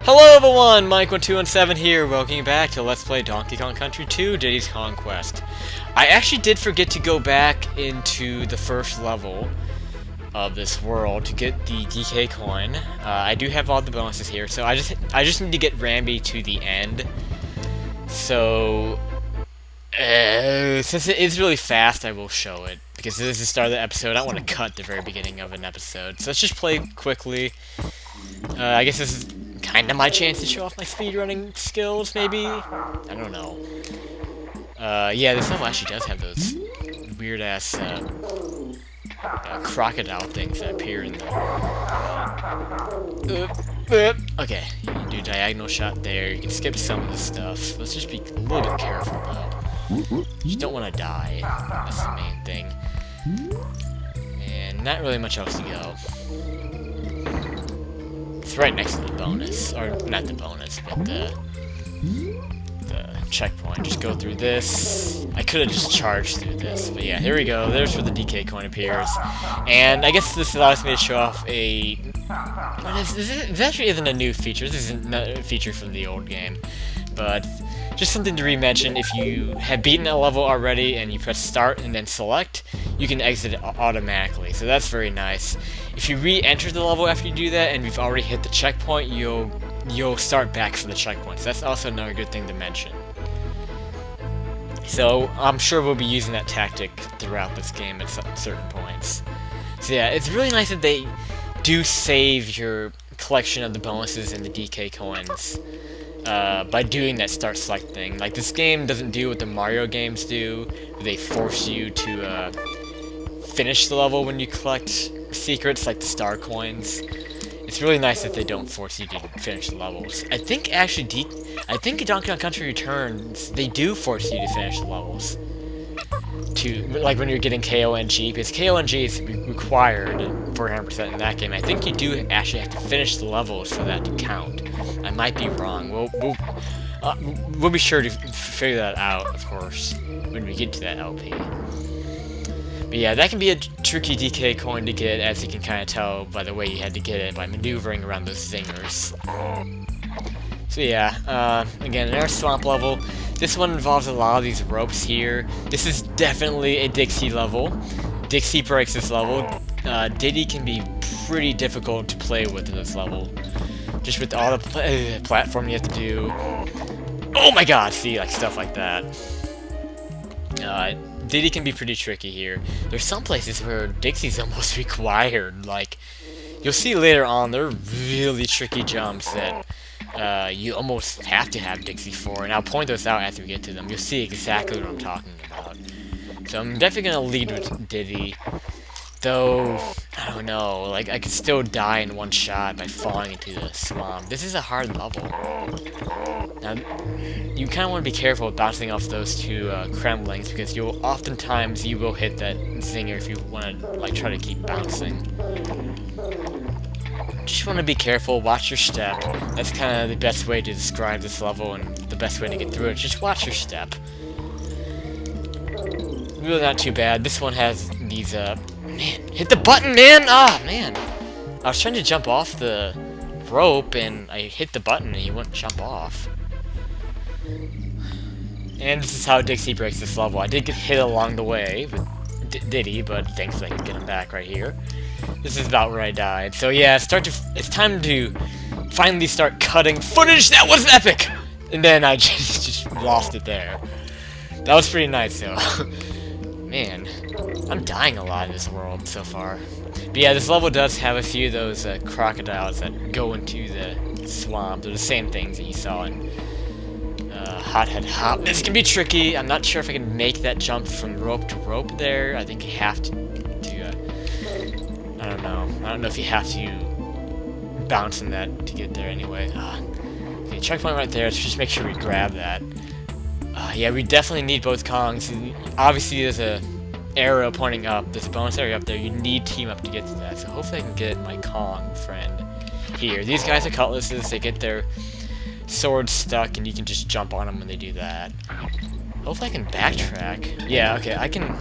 Hello everyone, Mike1217 here, welcome back to Let's Play Donkey Kong Country 2, Diddy's Conquest. I actually did forget to go back into the first level of this world to get the DK coin. I do have all the bonuses here, so I just need to get Rambi to the end. So, since it is really fast, I will show it. Because this is the start of the episode, I don't want to cut the very beginning of an episode. So let's just play quickly. I guess this is kind of my chance to show off my speedrunning skills, maybe? I don't know. Yeah, this level actually does have those weird-ass, crocodile things that appear in the... Okay, you can do diagonal shot there, you can skip some of the stuff. Let's just be a little bit careful, though. You don't want to die, that's the main thing. And not really much else to go. It's right next to the bonus, or not the bonus, but the checkpoint. Just go through this. I could have just charged through this, but yeah, here we go. There's where the DK coin appears, and I guess this allows me to show off a. This actually isn't a new feature. This isn't a feature from the old game, but just something to re-mention. If you have beaten a level already and you press start and then select, you can exit it automatically. So that's very nice. If you re-enter the level after you do that and you've already hit the checkpoint, you'll start back from the checkpoint. So that's also another good thing to mention. So I'm sure we'll be using that tactic throughout this game at certain points. So yeah, it's really nice that they do save your collection of the bonuses and the DK coins by doing that start select thing. Like, this game doesn't do what the Mario games do. They force you to finish the level when you collect secrets, like the star coins. It's really nice that they don't force you to finish the levels. I think actually, I think in Donkey Kong Country Returns, they do force you to finish the levels. Like when you're getting KONG, because KONG is required for 100% in that game. I think you do actually have to finish the levels for that to count. I might be wrong. We'll be sure to figure that out, of course, when we get to that LP. But yeah, that can be a tricky DK coin to get, as you can kind of tell by the way you had to get it, by maneuvering around those zingers. So yeah, again, in our swamp level, this one involves a lot of these ropes here. This is definitely a Dixie level. Dixie breaks this level. Diddy can be pretty difficult to play with in this level. Just with all the platform you have to do. Oh my god, see, like stuff like that. Diddy can be pretty tricky here. There's some places where Dixie's almost required. Like, you'll see later on, there are really tricky jumps that you almost have to have Dixie for, and I'll point those out after we get to them. You'll see exactly what I'm talking about. So I'm definitely gonna lead with Diddy, though I don't know. Like, I could still die in one shot by falling into the swamp. This is a hard level. Now, you kind of want to be careful with bouncing off those two Krem links, because you will hit that zinger if you want to like try to keep bouncing. Just want to be careful, watch your step. That's kind of the best way to describe this level and the best way to get through it. Just watch your step. Really not too bad. This one has these, man, hit the button, man! Ah, man! I was trying to jump off the rope and I hit the button and he wouldn't jump off. And this is how Dixie breaks this level. I did get hit along the way with Diddy, but thankfully I can get him back right here. This is about where I died. So yeah, it's time to finally start cutting footage. That was epic! And then I just lost it there. That was pretty nice though. Man, I'm dying a lot in this world so far. But yeah, this level does have a few of those crocodiles that go into the swamp. They're the same things that you saw in Hothead Hop. This can be tricky. I'm not sure if I can make that jump from rope to rope there. I think you have to I don't know. I don't know if you have to bounce in that to get there anyway. Okay, checkpoint right there. Let's just make sure we grab that. Yeah, we definitely need both Kongs. Obviously, there's a arrow pointing up. There's a bonus area up there. You need team up to get to that. So hopefully I can get my Kong friend here. These guys are cutlasses. They get their swords stuck, and you can just jump on them when they do that. Hopefully I can backtrack. Yeah, okay, I can...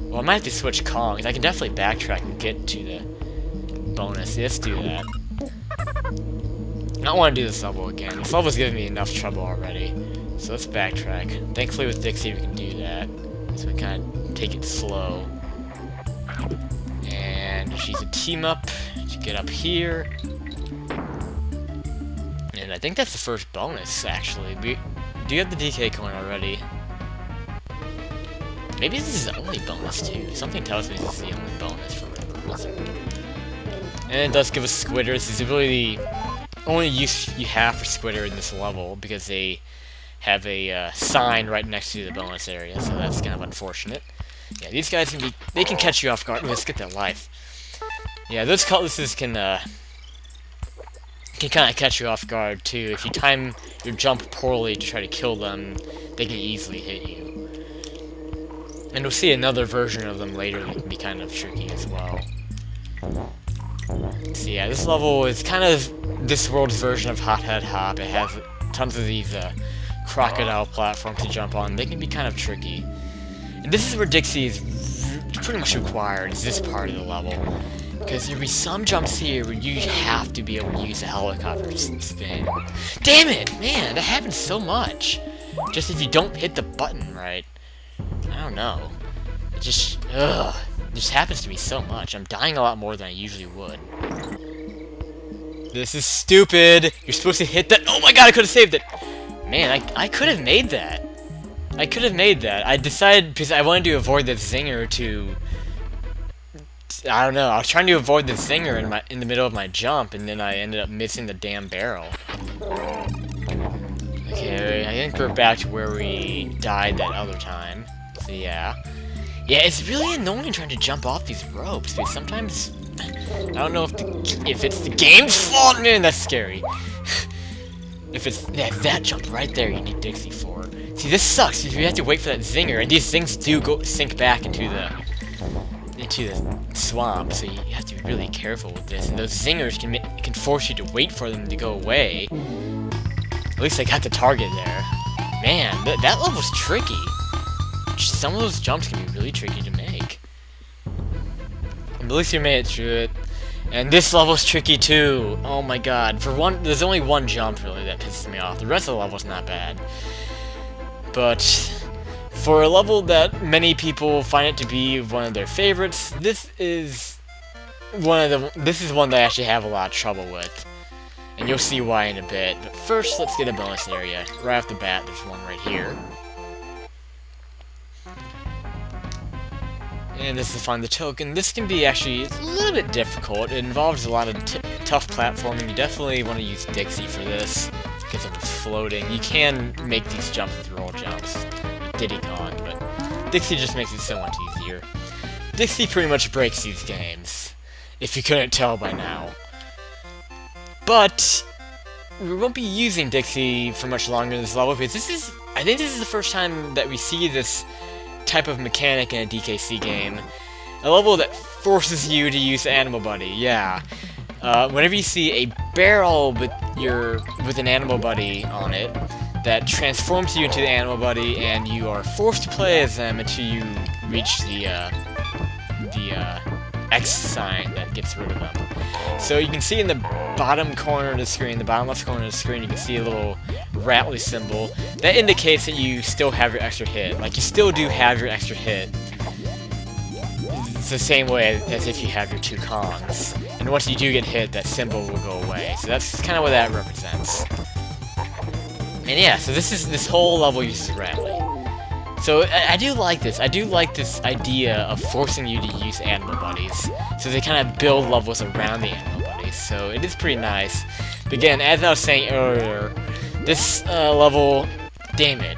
Well, I might have to switch Kongs. I can definitely backtrack and get to the bonus. Let's do that. don't want to do this level again. This level's giving me enough trouble already. So let's backtrack. Thankfully with Dixie we can do that. So we kind of take it slow. And she's a team up to get up here. And I think that's the first bonus, actually. We do have the DK coin already. Maybe this is the only bonus, too. Something tells me this is the only bonus for whatever reason. And it does give us Squitter. This is really the only use you have for Squitter in this level, because they have a sign right next to the bonus area, so that's kind of unfortunate. Yeah, these guys they can catch you off guard. Let's get their life. Yeah, those cutlasses can kind of catch you off guard, too. If you time your jump poorly to try to kill them, they can easily hit you. And we'll see another version of them later that can be kind of tricky as well. So yeah, this level is kind of this world's version of Hot Head Hop. It has tons of these crocodile platforms to jump on. They can be kind of tricky. And this is where Dixie is pretty much required, is this part of the level. Because there'll be some jumps here where you have to be able to use a helicopter spin. Damn it! Man, that happens so much. Just if you don't hit the button right. I don't know. It just happens to me so much. I'm dying a lot more than I usually would. This is stupid! You're supposed to hit that— oh my god, I could've saved it! Man, I could've made that. I could've made that. I decided, because I wanted to avoid the zinger to— I don't know, I was trying to avoid the zinger in the middle of my jump, and then I ended up missing the damn barrel. Okay, I think we're back to where we died that other time. So yeah. Yeah, it's really annoying trying to jump off these ropes, because sometimes— I don't know if it's the game's fault. Man, that's scary. If it's that jump right there, you need Dixie for. See, this sucks, because you have to wait for that zinger, and these things do sink back into the swamp, so you have to be really careful with this. And those zingers can force you to wait for them to go away. At least I got the target there. Man, that level's tricky. Some of those jumps can be really tricky to make. At least you made it through it. And this level's tricky too. Oh my god. There's only one jump really that pisses me off. The rest of the level's not bad. But for a level that many people find it to be one of their favorites, this is one that I actually have a lot of trouble with. And you'll see why in a bit. But first, let's get a bonus area. Right off the bat, there's one right here. And this is find the token. This can be actually a little bit difficult. It involves a lot of tough platforming. You definitely want to use Dixie for this, because of the floating. You can make these jumps with roll jumps with Diddy Kong, but Dixie just makes it so much easier. Dixie pretty much breaks these games, if you couldn't tell by now. But we won't be using Dixie for much longer in this level, because I think this is the first time that we see this type of mechanic in a DKC game. A level that forces you to use Animal Buddy, yeah. Whenever you see a barrel with an Animal Buddy on it, that transforms you into the Animal Buddy, and you are forced to play as them until you reach the X sign that gets rid of them. So you can see in the bottom corner of the screen, the bottom left corner of the screen, you can see a little rattly symbol. That indicates that you still have your extra hit. Like, you still do have your extra hit. It's the same way as if you have your 2 Kongs. And once you do get hit, that symbol will go away. So that's kind of what that represents. And yeah, so this whole level uses Rattly. So I do like this. I do like this idea of forcing you to use Animal Buddies. So they kind of build levels around the Animal Buddies. So it is pretty nice. But again, as I was saying earlier, this level, damn it.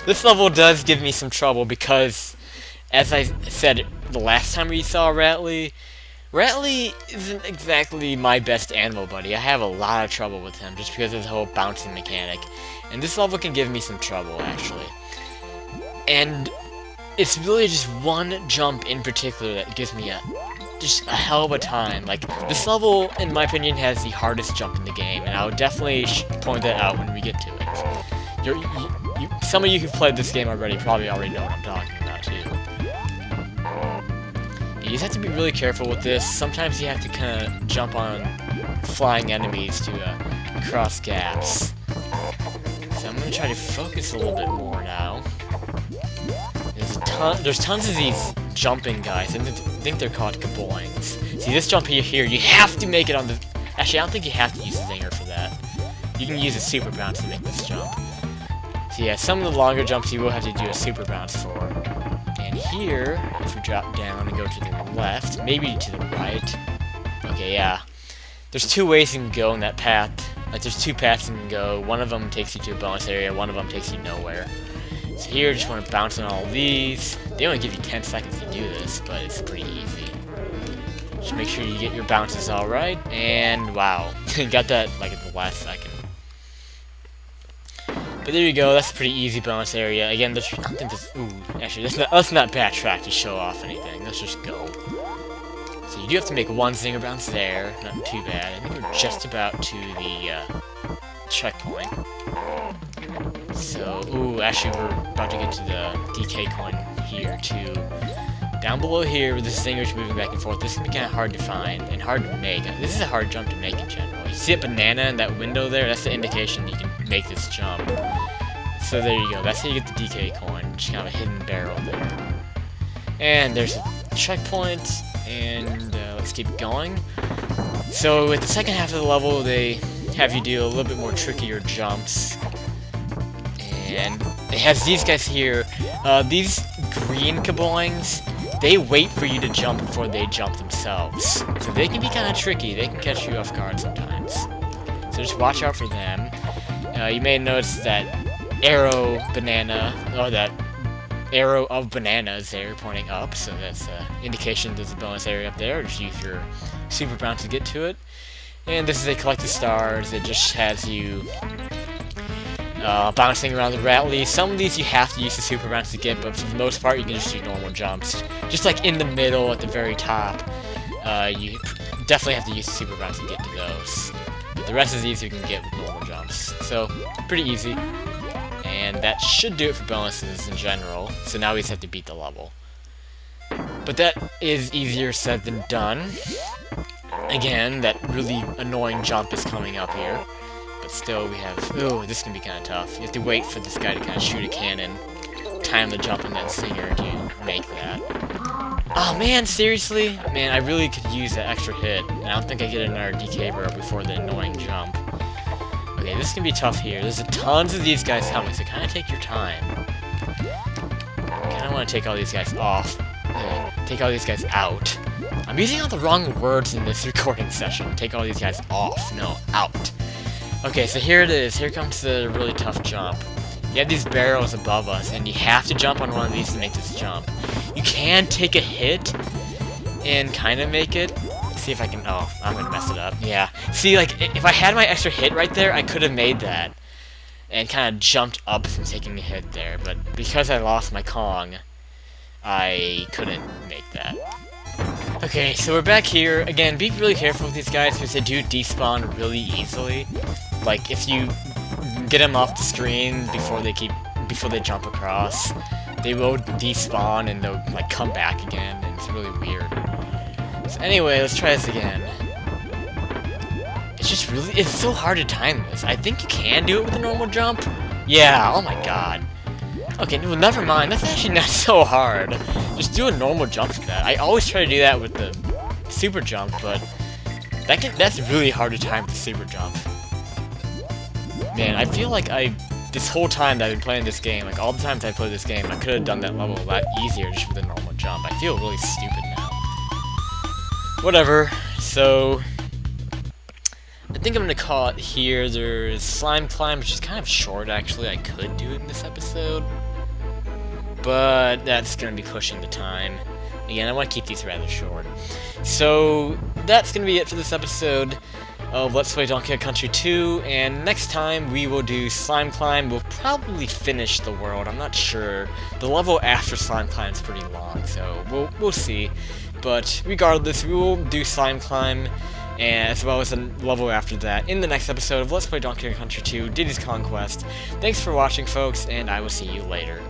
This level does give me some trouble because, as I said the last time we saw Rattly isn't exactly my best Animal Buddy. I have a lot of trouble with him just because of the whole bouncing mechanic. And this level can give me some trouble, actually. And it's really just one jump in particular that gives me just a hell of a time. Like, this level, in my opinion, has the hardest jump in the game, and I would definitely point that out when we get to it. Some of you who've played this game already probably already know what I'm talking about, too. You just have to be really careful with this. Sometimes you have to kind of jump on flying enemies to cross gaps. So I'm gonna try to focus a little bit more now. There's tons of these jumping guys, and I think they're called kaboings. See, this jump here, you have to make it on the... Actually, I don't think you have to use a zinger for that. You can use a super bounce to make this jump. So yeah, some of the longer jumps you will have to do a super bounce for. And here, if we drop down and go to the left, maybe to the right. Okay, yeah. There's two ways you can go in that path. Like, there's two paths you can go. One of them takes you to a bonus area, one of them takes you nowhere. So here, just want to bounce on all these. They only give you 10 seconds to do this, but it's pretty easy. Just make sure you get your bounces all right, and wow, got that like at the last second. But there you go. That's a pretty easy bonus area. Again, I don't think this. Ooh, actually, let's not backtrack to show off anything. Let's just go. So you do have to make one zinger bounce there. Not too bad. I think we're just about to the checkpoint. So, ooh, actually we're about to get to the DK coin here too. Down below here, where the zinger's moving back and forth, this is going to be kind of hard to find and hard to make. This is a hard jump to make in general. You see a banana in that window there? That's the indication you can make this jump. So there you go. That's how you get the DK coin. Just kind of a hidden barrel there. And there's a checkpoint, and let's keep going. So at the second half of the level, they have you do a little bit more trickier jumps. And it has these guys here. These green kaboings, they wait for you to jump before they jump themselves. So they can be kind of tricky. They can catch you off guard sometimes. So just watch out for them. You may notice that arrow banana, or that arrow of bananas there pointing up. So that's an indication there's a bonus area up there. Just use your super bounce to get to it. And this is a collect the stars. It just has you bouncing around the Rattley. Some of these you have to use the super bounce to get, but for the most part you can just do normal jumps. Just like in the middle at the very top, you definitely have to use the super bounce to get to those. But the rest of these you can get with normal jumps. So, pretty easy. And that should do it for bonuses in general. So now we just have to beat the level. But that is easier said than done. Again, that really annoying jump is coming up here. But still, we have... Ooh, this can be kind of tough. You have to wait for this guy to kind of shoot a cannon, time the jump in that zinger to make that. Oh man, seriously? Man, I really could use that extra hit, and I don't think I get another DK barrel before the annoying jump. Okay, this can be tough here. There's tons of these guys coming, so kind of take your time. Kind of want to take all these guys off. Take all these guys out. I'm using all the wrong words in this recording session. Take all these guys off. No, out. Okay, so here it is. Here comes the really tough jump. You have these barrels above us, and you have to jump on one of these to make this jump. You can take a hit and kind of make it. Let's see if I can... Oh, I'm going to mess it up. Yeah. See, like, if I had my extra hit right there, I could have made that. And kind of jumped up from taking a hit there. But because I lost my Kong, I couldn't make that. Okay, so we're back here. Again, be really careful with these guys because they do despawn really easily. Like, if you get them off the screen before they jump across, they will despawn and they'll like come back again, and it's really weird. So anyway, let's try this again. It's so hard to time this. I think you can do it with a normal jump. Yeah, oh my god. Okay, well, never mind. That's actually not so hard. Just do a normal jump to that. I always try to do that with the super jump, but that's really hard to time with the super jump. Man, I feel like this whole time that I've been playing this game, like all the times I played this game, I could have done that level a lot easier just with a normal jump. I feel really stupid now. Whatever. So, I think I'm gonna call it here. There's Slime Climb, which is kind of short actually. I could do it in this episode, but that's gonna be pushing the time. Again, I want to keep these rather short. So, that's gonna be it for this episode of Let's Play Donkey Kong Country 2, and next time we will do Slime Climb. We'll probably finish the world, I'm not sure. The level after Slime Climb is pretty long, so we'll see. But regardless, we will do Slime Climb, and as well as a level after that in the next episode of Let's Play Donkey Kong Country 2, Diddy's Conquest. Thanks for watching, folks, and I will see you later.